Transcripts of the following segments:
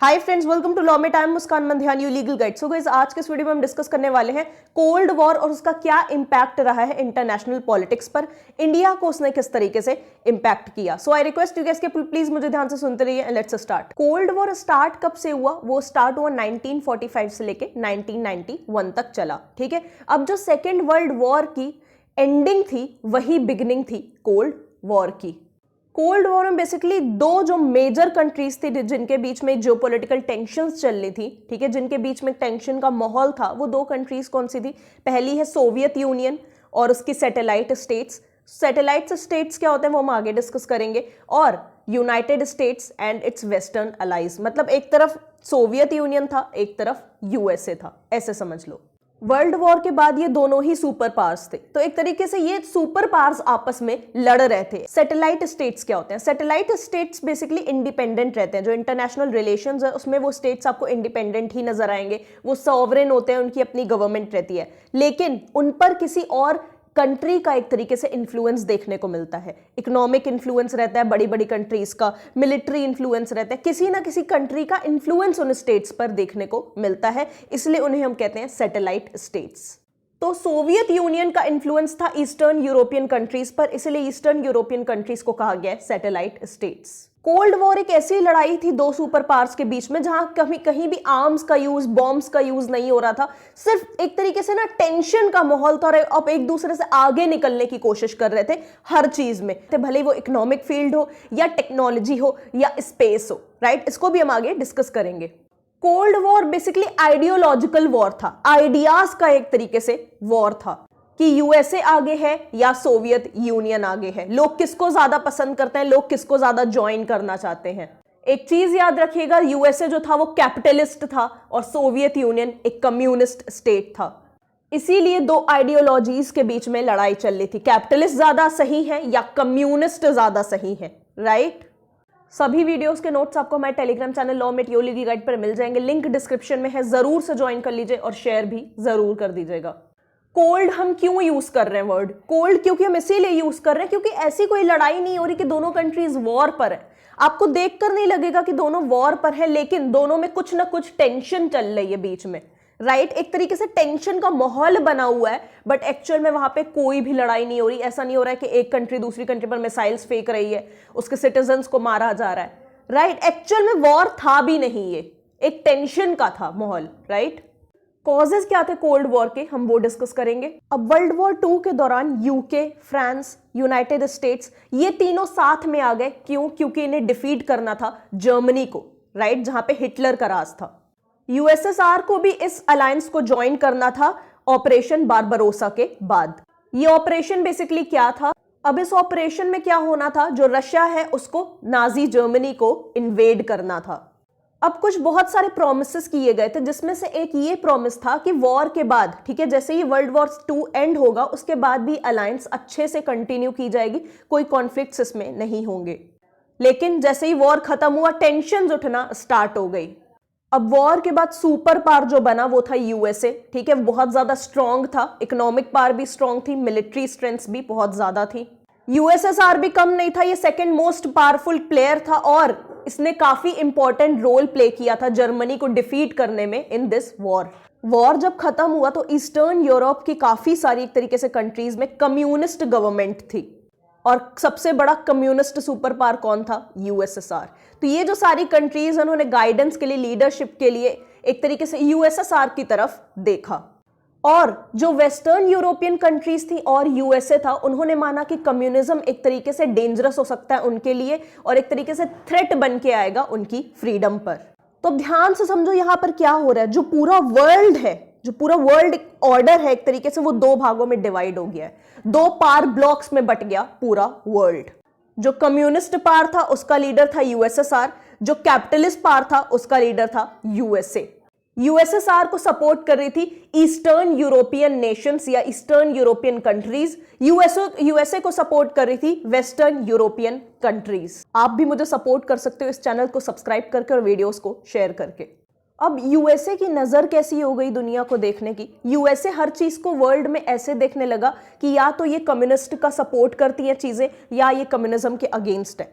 Hi friends, welcome to law में time. Muskan Mandhiyani, you legal guide. So guys, आज के इस वीडियो में हम डिस्कस करने वाले हैं कोल्ड वॉर और उसका क्या इंपैक्ट रहा है इंटरनेशनल पॉलिटिक्स पर। इंडिया को उसने किस तरीके से इंपैक्ट किया। सो आई रिक्वेस्ट यू गाइस कि प्लीज मुझे ध्यान से सुनते रहिए and let's start. Cold war start कब से हुआ? वो स्टार्ट हुआ 1945 से लेके 1991 तक चला। ठीक है, अब जो सेकेंड वर्ल्ड वॉर की एंडिंग थी वही बिगिनिंग थी कोल्ड वॉर की। कोल्ड वॉर में बेसिकली दो जो मेजर कंट्रीज थी जिनके बीच में जियोपॉलिटिकल टेंशंस चल रही थी, ठीक है, जिनके बीच में टेंशन का माहौल था, वो दो कंट्रीज कौन सी थी? पहली है सोवियत यूनियन और उसकी सैटेलाइट स्टेट्स। सैटेलाइट स्टेट्स क्या होते हैं वो हम आगे डिस्कस करेंगे। और United States and its western allies, मतलब एक तरफ सोवियत यूनियन था, एक तरफ यूएसए था, ऐसे समझ लो। वर्ल्ड वॉर के बाद ये दोनों ही सुपर पावर्स थे, तो एक तरीके से ये सुपर पावर्स आपस में लड़ रहे थे। सैटेलाइट स्टेट्स क्या होते हैं? सैटेलाइट स्टेट्स बेसिकली इंडिपेंडेंट रहते हैं। जो इंटरनेशनल रिलेशंस है उसमें वो स्टेट्स आपको इंडिपेंडेंट ही नजर आएंगे, वो सॉवरेन होते हैं, उनकी अपनी गवर्नमेंट रहती है, लेकिन उन पर किसी और कंट्री का एक तरीके से इन्फ्लुएंस देखने को मिलता है। इकोनॉमिक इन्फ्लुएंस रहता है बड़ी बड़ी कंट्रीज का, मिलिट्री इन्फ्लुएंस रहता है, किसी ना किसी कंट्री का इन्फ्लुएंस उन स्टेट्स पर देखने को मिलता है, इसलिए उन्हें हम कहते हैं सैटेलाइट स्टेट्स। तो सोवियत यूनियन का इन्फ्लुएंस था ईस्टर्न यूरोपियन कंट्रीज पर, इसलिए ईस्टर्न यूरोपियन कंट्रीज को कहा गया है सैटेलाइट स्टेट्स। कोल्ड वॉर एक ऐसी लड़ाई थी दो सुपर पावर्स के बीच में जहां कहीं भी आर्म्स का यूज, बॉम्ब्स का यूज नहीं हो रहा था। सिर्फ एक तरीके से ना टेंशन का माहौल था और अब एक दूसरे से आगे निकलने की कोशिश कर रहे थे हर चीज में, भले वो इकोनॉमिक फील्ड हो या टेक्नोलॉजी हो या स्पेस हो, राइट। इसको भी हम आगे डिस्कस करेंगे। Cold war basically ideological war था, आइडियाज का एक तरीके से वॉर था कि यूएसए आगे है या सोवियत यूनियन आगे है, लोग किसको ज्यादा पसंद करते हैं, लोग किसको ज्यादा ज्वाइन करना चाहते हैं। एक चीज याद रखिएगा, यूएसए जो था वो कैपिटलिस्ट था और सोवियत यूनियन एक कम्युनिस्ट स्टेट था। इसीलिए दो आइडियोलॉजीज के बीच में लड़ाई चल रही थी, कैपिटलिस्ट ज्यादा सही है या कम्युनिस्ट ज्यादा सही है, राइट। सभी वीडियोस के नोट्स आपको हमारे टेलीग्राम चैनल लॉ में टीओ लीगल गाइड पर मिल जाएंगे, लिंक डिस्क्रिप्शन में है, जरूर से ज्वाइन कर लीजिए और शेयर भी जरूर कर दीजिएगा। कोल्ड हम क्यों यूज कर रहे हैं वर्ड कोल्ड? क्योंकि हम इसीलिए यूज कर रहे हैं क्योंकि ऐसी कोई लड़ाई नहीं हो रही कि दोनों कंट्रीज वॉर पर है। आपको देखकर नहीं लगेगा कि दोनों वॉर पर है, लेकिन दोनों में कुछ ना कुछ टेंशन चल रही है बीच में, राइट। एक तरीके से टेंशन का माहौल बना हुआ है, बट एक्चुअल में वहां पे कोई भी लड़ाई नहीं हो रही। ऐसा नहीं हो रहा है कि एक कंट्री दूसरी कंट्री पर मिसाइल्स फेंक रही है, उसके सिटीजन्स को मारा जा रहा है, राइट। एक्चुअल में वॉर था भी नहीं, ये एक टेंशन का था माहौल, राइट। कॉजेस क्या थे कोल्ड वॉर के, हम वो डिस्कस करेंगे। अब वर्ल्ड वॉर 2 के दौरान यूके, फ्रांस, यूनाइटेड स्टेट्स, ये तीनों साथ में आ गए। क्यों? क्योंकि इन्हें डिफीट करना था जर्मनी को, राइट, जहां पे हिटलर का राज था। यूएसएसआर को भी इस अलायंस को ज्वाइन करना था ऑपरेशन बारबरोसा के बाद। ये ऑपरेशन बेसिकली क्या था? अब इस ऑपरेशन में क्या होना था, जो रशिया है उसको, नाजी जर्मनी को इन्वेड करना था। अब कुछ बहुत सारे प्रोमिसेस किए गए थे, जिसमें से एक ये प्रॉमिस था कि वॉर के बाद, ठीक है, जैसे ही वर्ल्ड वॉर 2 एंड होगा उसके बाद भी अलायंस अच्छे से कंटिन्यू की जाएगी, कोई कॉन्फ्लिक्ट्स इसमें नहीं होंगे। लेकिन जैसे ही वॉर खत्म हुआ, टेंशन उठना स्टार्ट हो गई। अब वॉर के बाद सुपर पावर जो बना वो था यूएसए, ठीक है, बहुत ज्यादा स्ट्रांग था, इकोनॉमिक पावर भी स्ट्रांग थी, मिलिट्री स्ट्रेंथ भी बहुत ज्यादा थी। यूएसएसआर भी कम नहीं था, ये सेकेंड मोस्ट पावरफुल प्लेयर था और इसने काफी इंपॉर्टेंट रोल प्ले किया था जर्मनी को डिफीट करने में इन दिस वॉर जब खत्म हुआ तो ईस्टर्न यूरोप की काफी सारी एक तरीके से कंट्रीज में कम्युनिस्ट गवर्नमेंट थी और सबसे बड़ा कम्युनिस्ट सुपर पावर कौन था? यूएसएसआर। तो ये जो सारी कंट्रीज उन्होंने गाइडेंस के लिए, लीडरशिप के लिए एक तरीके से यूएसएसआर की तरफ देखा। और जो वेस्टर्न यूरोपियन कंट्रीज थी और यूएसए था, उन्होंने माना कि कम्युनिज्म एक तरीके से डेंजरस हो सकता है उनके लिए और एक तरीके से थ्रेट बन के आएगा उनकी फ्रीडम पर। तो ध्यान से समझो यहां पर क्या हो रहा है। जो पूरा वर्ल्ड है, जो पूरा वर्ल्ड ऑर्डर है, एक तरीके से वो दो भागों में डिवाइड हो गया है, दो पावर ब्लॉक्स में बट गया पूरा वर्ल्ड। जो कम्युनिस्ट पावर था उसका लीडर था यूएसएसआर, जो कैपिटलिस्ट पावर था उसका लीडर था यूएसए। यूएसएसआर को सपोर्ट कर रही थी ईस्टर्न यूरोपियन नेशंस या ईस्टर्न यूरोपियन कंट्रीज, यूएसए को सपोर्ट कर रही थी वेस्टर्न यूरोपियन कंट्रीज। आप भी मुझे सपोर्ट कर सकते हो इस चैनल को सब्सक्राइब करके और वीडियोस को शेयर करके। अब यूएसए की नजर कैसी हो गई दुनिया को देखने की? यूएसए हर चीज को वर्ल्ड में ऐसे देखने लगा कि या तो ये कम्युनिस्ट का सपोर्ट करती है चीजें या ये कम्युनिज्म के अगेंस्ट है।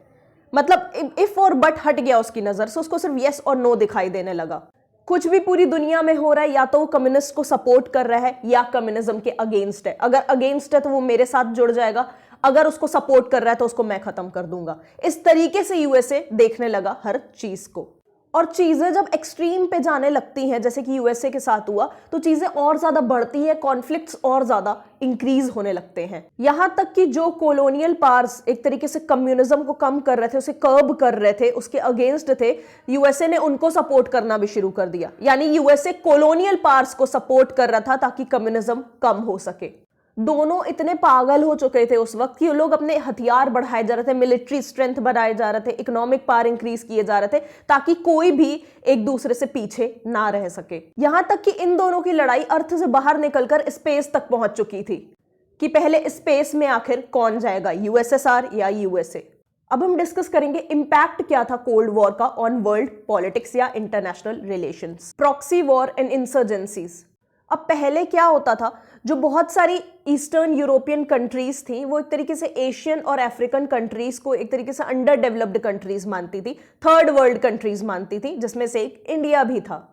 मतलब इफ और बट हट गया उसकी नजर से, उसको सिर्फ यस और नो दिखाई देने लगा। कुछ भी पूरी दुनिया में हो रहा है या तो वो कम्युनिस्ट को सपोर्ट कर रहा है या कम्युनिज्म के अगेंस्ट है। अगर अगेंस्ट है तो वो मेरे साथ जुड़ जाएगा, अगर उसको सपोर्ट कर रहा है तो उसको मैं खत्म कर दूंगा। इस तरीके से यूएसए देखने लगा हर चीज को। और चीजें जब एक्सट्रीम पे जाने लगती हैं, जैसे कि यूएसए के साथ हुआ, तो चीजें और ज्यादा बढ़ती हैं, कॉन्फ्लिक्ट्स और ज्यादा इंक्रीज होने लगते हैं। यहां तक कि जो कॉलोनियल पावर्स एक तरीके से कम्युनिज्म को कम कर रहे थे, उसे कर्ब कर रहे थे, उसके अगेंस्ट थे, यूएसए ने उनको सपोर्ट करना भी शुरू कर दिया। यानी यूएसए कॉलोनियल पावर्स को सपोर्ट कर रहा था ताकि कम्युनिज्म कम हो सके। दोनों इतने पागल हो चुके थे उस वक्त कि लोग अपने हथियार बढ़ाए जा रहे थे, मिलिट्री स्ट्रेंथ बढ़ाए जा रहे थे, इकोनॉमिक पावर इंक्रीज किए जा रहे थे, ताकि कोई भी एक दूसरे से पीछे ना रह सके। यहां तक कि इन दोनों की लड़ाई अर्थ से बाहर निकलकर स्पेस तक पहुंच चुकी थी कि पहले स्पेस में आखिर कौन जाएगा, यूएसएसआर या यूएसए। अब हम डिस्कस करेंगे इंपैक्ट क्या था कोल्ड वॉर का ऑन वर्ल्ड पॉलिटिक्स या international relations. Proxy war and insurgencies. अब पहले क्या होता था, जो बहुत सारी ईस्टर्न यूरोपियन कंट्रीज थी, वो एक तरीके से एशियन और अफ्रीकन कंट्रीज को एक तरीके से अंडर डेवलप्ड कंट्रीज मानती थी, थर्ड वर्ल्ड कंट्रीज मानती थी, जिसमें से एक इंडिया भी था।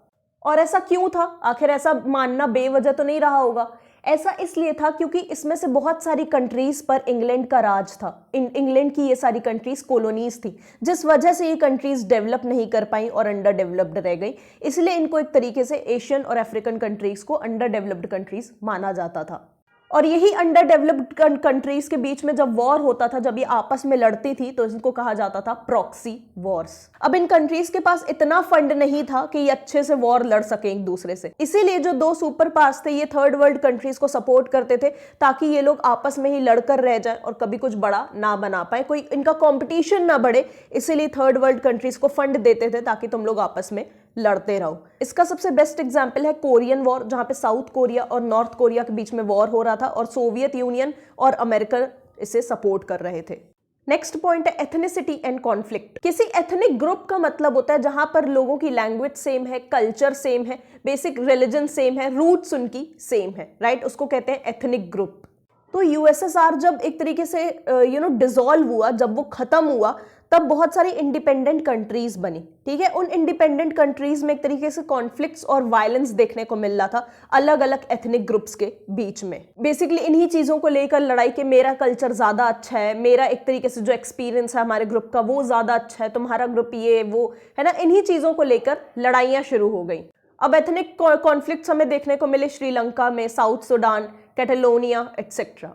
और ऐसा क्यों था? आखिर ऐसा मानना बेवजह तो नहीं रहा होगा। ऐसा इसलिए था क्योंकि इसमें से बहुत सारी कंट्रीज पर इंग्लैंड का राज था। इंग्लैंड की ये सारी कंट्रीज कॉलोनीज थी, जिस वजह से ये कंट्रीज डेवलप नहीं कर पाई और अंडर डेवलप्ड रह गई। इसलिए इनको एक तरीके से एशियन और अफ्रीकन कंट्रीज को अंडर डेवलप्ड कंट्रीज माना जाता था। और यही अंडर डेवलप्ड कंट्रीज के बीच में जब वॉर होता था, जब ये आपस में लड़ती थी, तो इसको कहा जाता था प्रॉक्सी वॉर्स। अब इन कंट्रीज के पास इतना फंड नहीं था कि ये अच्छे से वॉर लड़ सके एक दूसरे से, इसीलिए जो दो सुपर पावर्स थे ये थर्ड वर्ल्ड कंट्रीज को सपोर्ट करते थे ताकि ये लोग आपस में ही लड़कर रह जाए और कभी कुछ बड़ा ना बना पाए, कोई इनका कॉम्पिटिशन ना बढ़े। इसीलिए थर्ड वर्ल्ड कंट्रीज को फंड देते थे ताकि तुम लोग आपस में लड़ते रहो। इसका सबसे बेस्ट एग्जांपल है कोरियन वॉर, जहां पे साउथ कोरिया और नॉर्थ कोरिया के बीच में वॉर हो रहा था और सोवियत यूनियन और अमेरिका इसे सपोर्ट कर रहे थे। नेक्स्ट पॉइंट है एथनिसिटी एंड कॉन्फ्लिक्ट। किसी एथनिक ग्रुप का मतलब होता है जहां पर लोगों की लैंग्वेज सेम है, कल्चर सेम है, बेसिक रिलीजन सेम है, रूट्स उनकी सेम है, राइट? उसको कहते हैं एथनिक ग्रुप। तो यूएसएसआर जब एक तरीके से डिसॉल्व हुआ, जब वो खत्म हुआ, तब बहुत सारी इंडिपेंडेंट कंट्रीज बनी। ठीक है, उन इंडिपेंडेंट कंट्रीज में एक तरीके से कॉन्फ्लिक्ट्स और वायलेंस देखने को मिल रहा था अलग अलग एथनिक ग्रुप्स के बीच में। बेसिकली इन्हीं चीजों को लेकर लड़ाई के मेरा कल्चर ज्यादा अच्छा है, मेरा एक तरीके से जो एक्सपीरियंस है हमारे ग्रुप का वो ज्यादा अच्छा है, तुम्हारा ग्रुप ये वो है ना, इन्हीं चीजों को लेकर लड़ाइयां शुरू हो गई। अब एथनिक कॉन्फ्लिक्ट्स हमें देखने को मिले श्रीलंका में, साउथ सुडान, कैटेलोनिया एक्सेट्रा।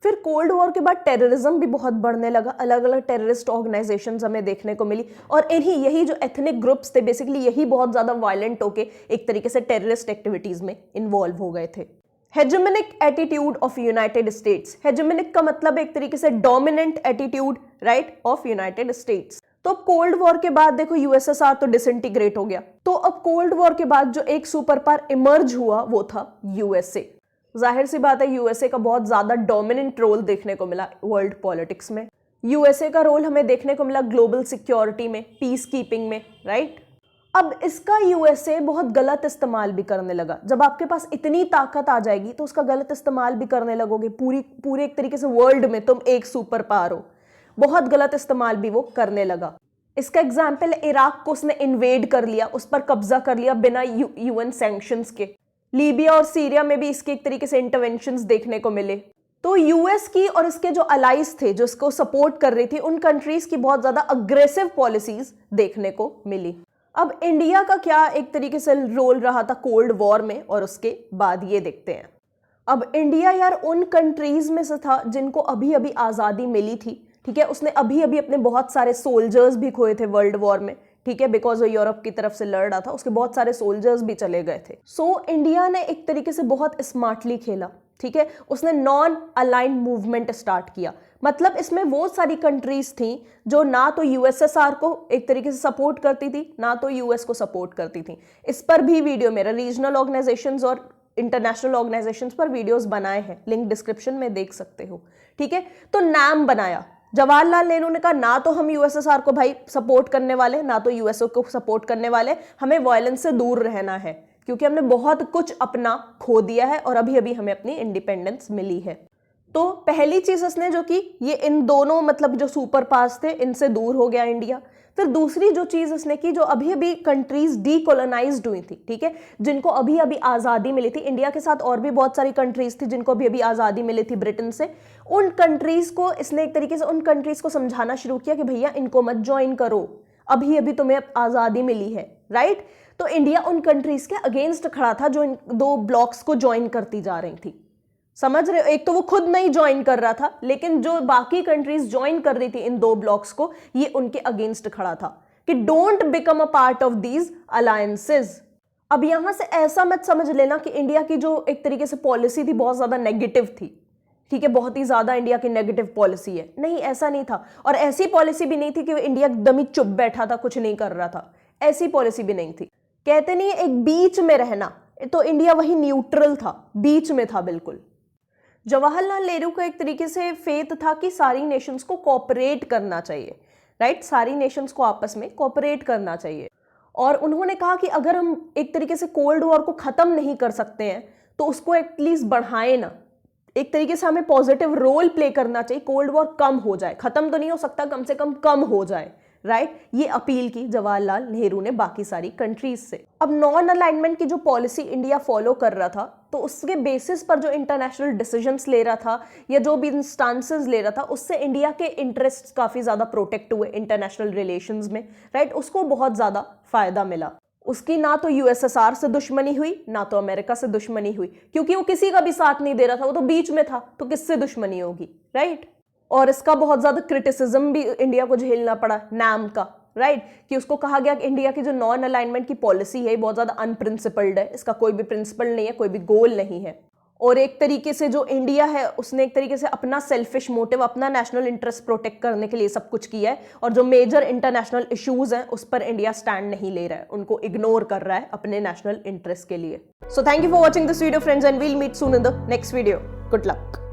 फिर कोल्ड वॉर के बाद टेररिज्म भी बहुत बढ़ने लगा, अलग अलग टेररिस्ट ऑर्गेनाइजेशंस हमें देखने को मिली और यही जो एथनिक ग्रुप्स थे बेसिकली यही बहुत ज्यादा वायलेंट होके एक तरीके से टेररिस्ट एक्टिविटीज में इन्वॉल्व हो गए थे। हेजेमनिक एटीट्यूड ऑफ यूनाइटेड स्टेट्स। हेजेमनिक का मतलब एक तरीके से dominant attitude, right, of United states. तो अब कोल्ड वॉर के बाद देखो यूएसएसआर तो डिसइंटीग्रेट हो गया, तो अब कोल्ड वॉर के बाद जो एक सुपर पावर इमर्ज हुआ वो था यूएसए। जाहिर सी बात है यूएसए का बहुत ज्यादा डोमिनेंट रोल देखने को मिला वर्ल्ड पॉलिटिक्स में। यूएसए का रोल हमें देखने को मिला ग्लोबल सिक्योरिटी में, पीस कीपिंग में, राइट। अब इसका यूएसए बहुत गलत इस्तेमाल भी करने लगा। जब आपके पास इतनी ताकत आ जाएगी तो उसका गलत इस्तेमाल भी करने लगोगे। पूरे एक तरीके से वर्ल्ड में तुम एक सुपर पावर हो, बहुत गलत इस्तेमाल भी वो करने लगा। इसका एग्जाम्पल इराक को उसने इन्वेड कर लिया, उस पर कब्जा कर लिया बिना यूएन सैंक्शंस के। लीबिया और सीरिया में भी इसके एक तरीके से इंटरवेंशंस देखने को मिले। तो यूएस की और इसके जो अलाइज थे जो इसको सपोर्ट कर रही थी, उन कंट्रीज की बहुत ज्यादा अग्रेसिव पॉलिसीज देखने को मिली। अब इंडिया का क्या एक तरीके से रोल रहा था कोल्ड वॉर में, और उसके बाद ये देखते हैं। अब इंडिया यार उन कंट्रीज में से था जिनको अभी अभी आजादी मिली थी। ठीक है, उसने अभी अभी अपने बहुत सारे सोल्जर्स भी खोए थे वर्ल्ड वॉर में। ठीक है, बिकॉज वो यूरोप की तरफ से लड़ रहा था, उसके बहुत सारे सोल्जर्स भी चले गए थे। सो इंडिया ने एक तरीके से बहुत स्मार्टली खेला। ठीक है, उसने नॉन अलाइंड मूवमेंट स्टार्ट किया। मतलब इसमें वो सारी कंट्रीज थी जो ना तो यूएसएसआर को एक तरीके से सपोर्ट करती थी, ना तो यूएस को सपोर्ट करती थी। इस पर भी वीडियो मेरा रीजनल ऑर्गेनाइजेशंस और इंटरनेशनल ऑर्गेनाइजेशंस पर वीडियोस बनाए हैं, लिंक डिस्क्रिप्शन में देख सकते हो। ठीक है, तो नाम बनाया। जवाहरलाल नेहरू ने कहा ना तो हम यूएसएसआर को भाई सपोर्ट करने वाले, ना तो यूएसए को सपोर्ट करने वाले, हमें वायलेंस से दूर रहना है क्योंकि हमने बहुत कुछ अपना खो दिया है और अभी अभी हमें अपनी इंडिपेंडेंस मिली है। तो पहली चीज इसने जो की, ये इन दोनों मतलब जो सुपर पावर्स थे इनसे दूर हो गया इंडिया। फिर दूसरी जो चीज इसने की, जो अभी अभी कंट्रीज डीकोलोनाइज्ड हुई थी, ठीक है, जिनको अभी अभी आजादी मिली थी, इंडिया के साथ और भी बहुत सारी कंट्रीज थी जिनको अभी अभी आजादी मिली थी ब्रिटेन से, उन कंट्रीज को इसने एक तरीके से उन कंट्रीज को समझाना शुरू किया कि भैया इनको मत ज्वाइन करो, अभी अभी तुम्हें आजादी मिली है, राइट। तो इंडिया उन कंट्रीज के अगेंस्ट खड़ा था जो इन दो ब्लॉक्स को ज्वाइन करती जा रही थी, समझ रहे हो। एक तो वो खुद नहीं ज्वाइन कर रहा था, लेकिन जो बाकी कंट्रीज ज्वाइन कर रही थी इन दो ब्लॉक्स को, ये उनके अगेंस्ट खड़ा था कि don't become a part of these alliances. अब यहां से ऐसा मत समझ लेना कि इंडिया की जो एक तरीके से पॉलिसी थी बहुत ज्यादा नेगेटिव थी, ठीक है, बहुत ही ज्यादा इंडिया की नेगेटिव पॉलिसी है, नहीं ऐसा नहीं था। और ऐसी पॉलिसी भी नहीं थी कि इंडिया एकदम ही चुप बैठा था, कुछ नहीं कर रहा था, ऐसी पॉलिसी भी नहीं थी। कहते नहीं एक बीच में रहना, तो इंडिया वही न्यूट्रल था, बीच में था बिल्कुल। जवाहरलाल नेहरू का एक तरीके से फेथ था कि सारी नेशंस को कोऑपरेट करना चाहिए, राइट, सारी नेशंस को आपस में कोऑपरेट करना चाहिए। और उन्होंने कहा कि अगर हम एक तरीके से कोल्ड वॉर को खत्म नहीं कर सकते हैं तो उसको एटलीस्ट बढ़ाएं ना, एक तरीके से हमें पॉजिटिव रोल प्ले करना चाहिए, कोल्ड वॉर कम हो जाए, खत्म तो नहीं हो सकता, कम से कम हो जाए, राइट। ये अपील की जवाहरलाल नेहरू ने बाकी सारी कंट्रीज से। अब नॉन अलाइनमेंट की जो पॉलिसी इंडिया फॉलो कर रहा था, तो उसके बेसिस पर जो इंटरनेशनल डिसीजंस ले रहा था या जो भी इंस्टांसेस ले रहा था, उससे इंडिया के इंटरेस्ट काफी ज्यादा प्रोटेक्ट हुए इंटरनेशनल रिलेशंस में, राइट। उसको बहुत ज्यादा फायदा मिला। उसकी ना तो यूएसएसआर से दुश्मनी हुई, ना तो अमेरिका से दुश्मनी हुई, क्योंकि वो किसी का भी साथ नहीं दे रहा था, वो तो बीच में था, तो किससे दुश्मनी होगी, राइट। और इसका बहुत ज्यादा क्रिटिसिज्म भी इंडिया को झेलना पड़ा नाम का, राइट, कि उसको कहा गया कि इंडिया की जो नॉन अलाइनमेंट की पॉलिसी है बहुत ज्यादा अनप्रिंसिपल्ड है, इसका कोई भी प्रिंसिपल नहीं है, कोई भी गोल नहीं है। और एक तरीके से जो इंडिया है उसने एक तरीके से अपना सेल्फिश मोटिव, अपना नेशनल इंटरेस्ट प्रोटेक्ट करने के लिए सब कुछ किया है, और जो मेजर इंटरनेशनल इश्यूज हैं उस पर इंडिया स्टैंड नहीं ले रहा है, उनको इग्नोर कर रहा है अपने नेशनल इंटरेस्ट के लिए। So thank you for watching this video friends, and we'll meet soon in the next video. Good luck.